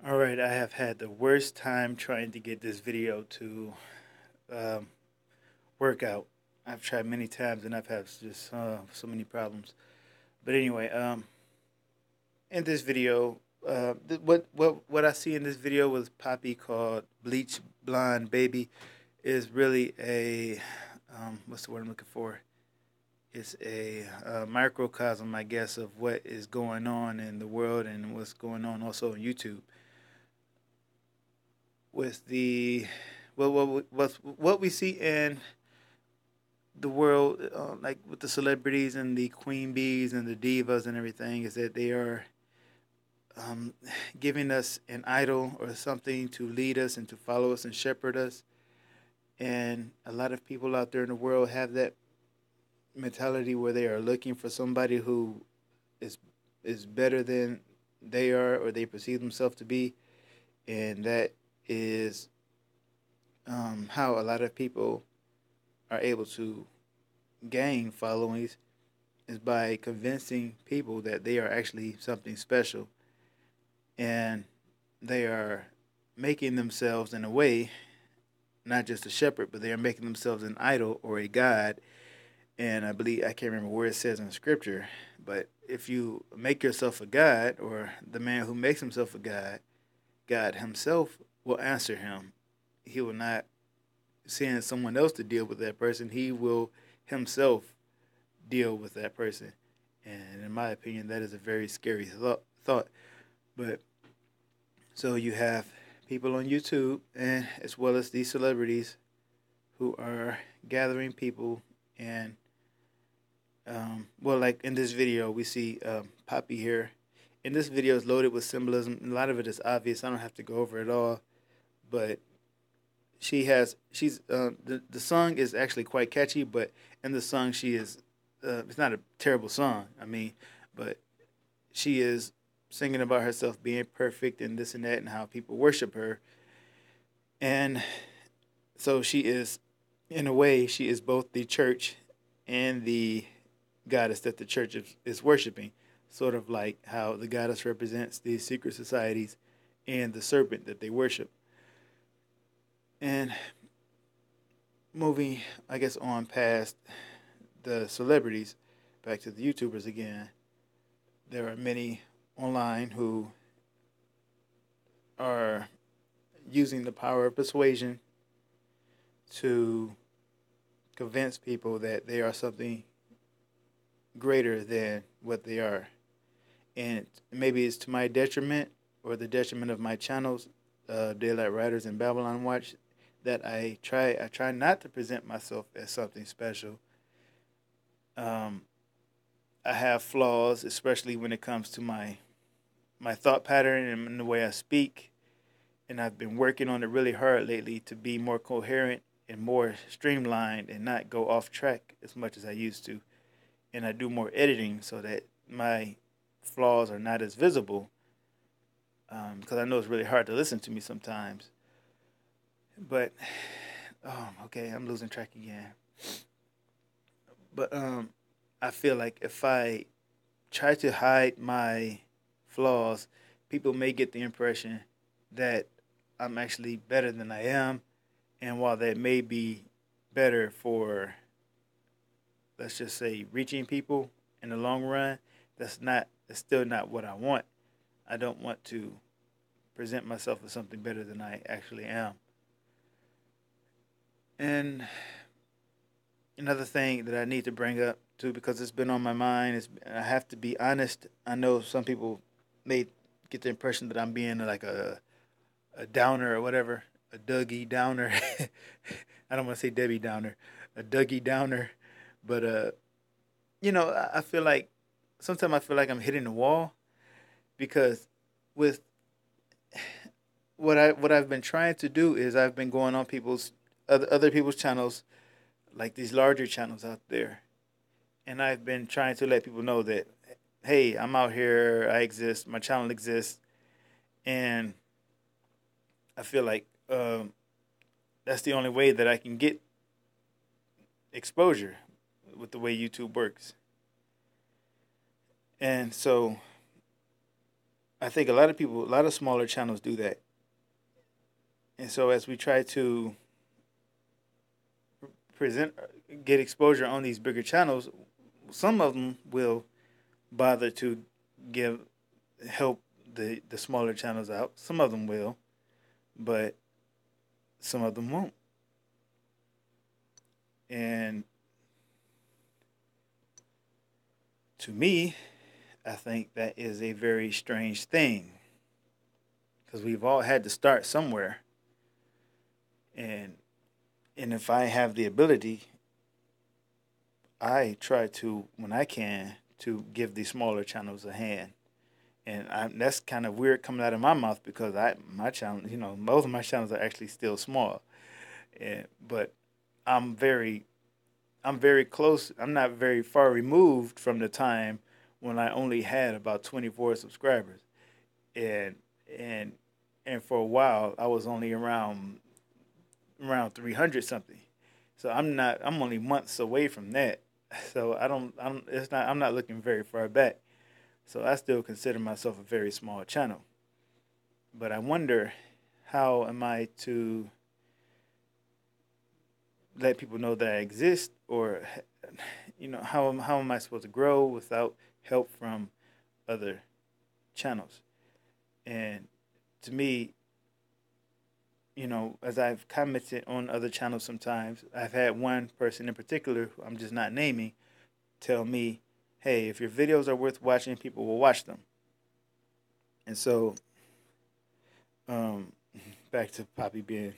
Alright, I have had the worst time trying to get this video to um, work out. I've tried many times and I've had just so many problems. But anyway, in this video, what I see in this video with Poppy called Bleach Blonde Baby is really a what's the word I'm looking for? It's a microcosm, I guess, of what is going on in the world and what's going on also on YouTube with the what we see in the world, like with the celebrities and the queen bees and the divas and everything, is that they are um, giving us an idol or something to lead us and to follow us and shepherd us. And a lot of people out there in the world have that mentality where they are looking for somebody who is is better than they are or they perceive themselves to be, and that is how a lot of people are able to gain followings is by convincing people that they are actually something special, and they are making themselves in a way not just a shepherd, but they are making themselves an idol or a god. And I believe, I can't remember where it says in scripture, but if you make yourself a god, or the man who makes himself a god, God himself will answer him. He will not send someone else to deal with that person. He will himself deal with that person. And in my opinion, that is a very scary thought. But so you have people on YouTube, and as well as these celebrities who are gathering people. And like in this video, we see Poppy here. And this video is loaded with symbolism. A lot of it is obvious. I don't have to go over it all, but the song is actually quite catchy. But in the song, it's not a terrible song. I mean, but she is singing about herself being perfect and this and that, and how people worship her. And so she is, in a way, she is both the church and the goddess that the church is worshiping. Sort of like how the goddess represents these secret societies and the serpent that they worship. And moving, I guess, on past the celebrities, back to the YouTubers again, there are many online who are using the power of persuasion to convince people that they are something greater than what they are. And maybe it's to my detriment or the detriment of my channels, Daylight Riders and Babylon Watch, that I try not to present myself as something special. I have flaws, especially when it comes to my thought pattern and the way I speak. And I've been working on it really hard lately to be more coherent and more streamlined and not go off track as much as I used to. And I do more editing so that my flaws are not as visible, because I know it's really hard to listen to me sometimes. But, okay, I'm losing track again. But I feel like if I try to hide my flaws, people may get the impression that I'm actually better than I am. And while that may be better for, let's just say, reaching people in the long run, that's still not what I want. I don't want to present myself as something better than I actually am. And another thing that I need to bring up too, because it's been on my mind, is I have to be honest. I know some people may get the impression that I'm being like a downer or whatever, a Dougie Downer. I don't want to say Debbie Downer, a Dougie Downer, but I feel like sometimes I feel like I'm hitting the wall, because with what I've been trying to do is I've been going on people's other people's channels, like these larger channels out there, and I've been trying to let people know that, hey, I'm out here, I exist, my channel exists, and I feel like that's the only way that I can get exposure with the way YouTube works. And so I think a lot of people, a lot of smaller channels do that. And so as we try to present, get exposure on these bigger channels, some of them will bother to give help the smaller channels out. Some of them will, but some of them won't. And to me, I think that is a very strange thing because we've all had to start somewhere. And if I have the ability, I try to, when I can, to give the smaller channels a hand. And that's kind of weird coming out of my mouth because my channel, most of my channels are actually still small. But I'm very close. I'm not very far removed from the time when I only had about 24 subscribers, and and and for a while I was only around 300 something. So I'm only months away from that. So I'm not looking very far back. So I still consider myself a very small channel. But I wonder, how am I to let people know that I exist, or how am I supposed to grow without help from other channels? And to me, as I've commented on other channels sometimes, I've had one person in particular, who I'm just not naming, tell me, hey, if your videos are worth watching, people will watch them. And so, back to Poppy being,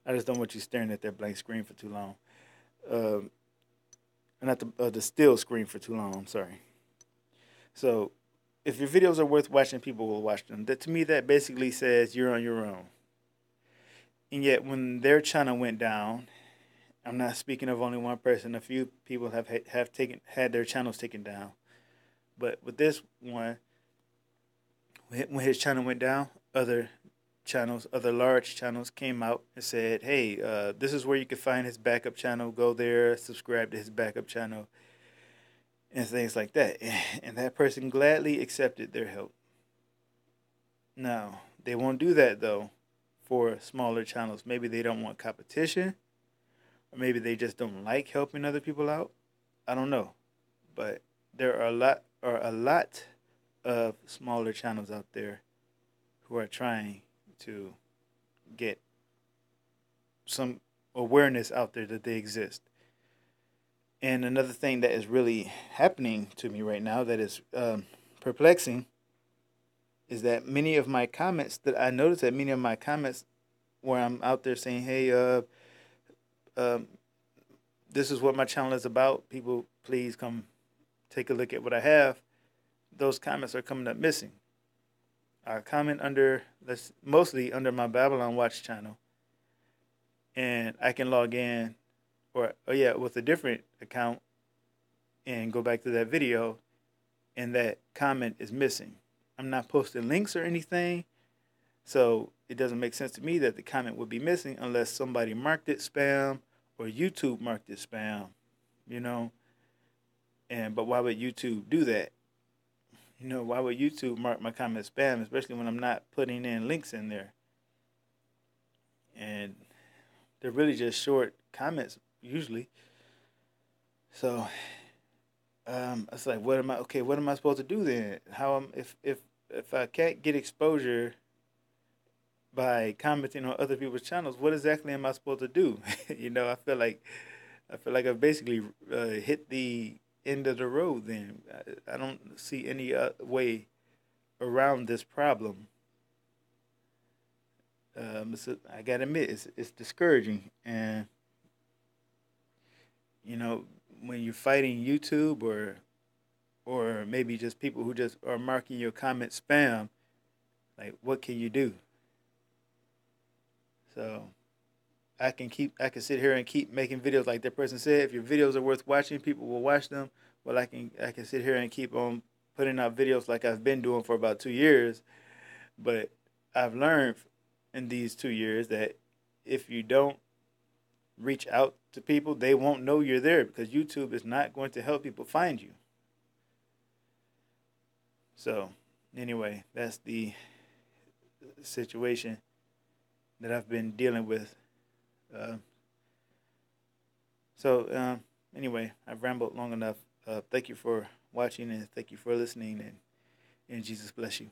I just don't want you staring at that blank screen for too long. Not the still screen for too long, I'm sorry. So, if your videos are worth watching, people will watch them. To me, that basically says you're on your own. And yet, when their channel went down, I'm not speaking of only one person. A few people have had their channels taken down. But with this one, when his channel went down, other large channels came out and said, hey, this is where you can find his backup channel. Go there, subscribe to his backup channel, and things like that. And that person gladly accepted their help. Now, they won't do that, though, for smaller channels. Maybe they don't want competition, or maybe they just don't like helping other people out. I don't know. But there are a lot of smaller channels out there who are trying to get some awareness out there that they exist. And another thing that is really happening to me right now that is perplexing is that many of my comments, that I noticed that many of my comments where I'm out there saying, hey, this is what my channel is about, people please come take a look at what I have, those comments are coming up missing. I comment mostly under my Babylon Watch channel, and I can log in with a different account and go back to that video, and that comment is missing. I'm not posting links or anything, so it doesn't make sense to me that the comment would be missing unless somebody marked it spam or YouTube marked it spam, but why would YouTube do that? Why would YouTube mark my comment spam, especially when I'm not putting in links in there? And they're really just short comments usually. So it's like, what am I supposed to do then? If I can't get exposure by commenting on other people's channels, what exactly am I supposed to do? I feel like I've basically hit the end of the road. Then I don't see any way around this problem. I gotta admit, it's discouraging, and when you're fighting YouTube or maybe just people who just are marking your comment spam, like, what can you do? So I can sit here and keep making videos like that person said. If your videos are worth watching, people will watch them. Well, I can sit here and keep on putting out videos like I've been doing for about 2 years. But I've learned in these 2 years that if you don't reach out to people, they won't know you're there because YouTube is not going to help people find you. So, anyway, that's the situation that I've been dealing with. Uh, anyway, I've rambled long enough. Thank you for watching and thank you for listening, and Jesus bless you.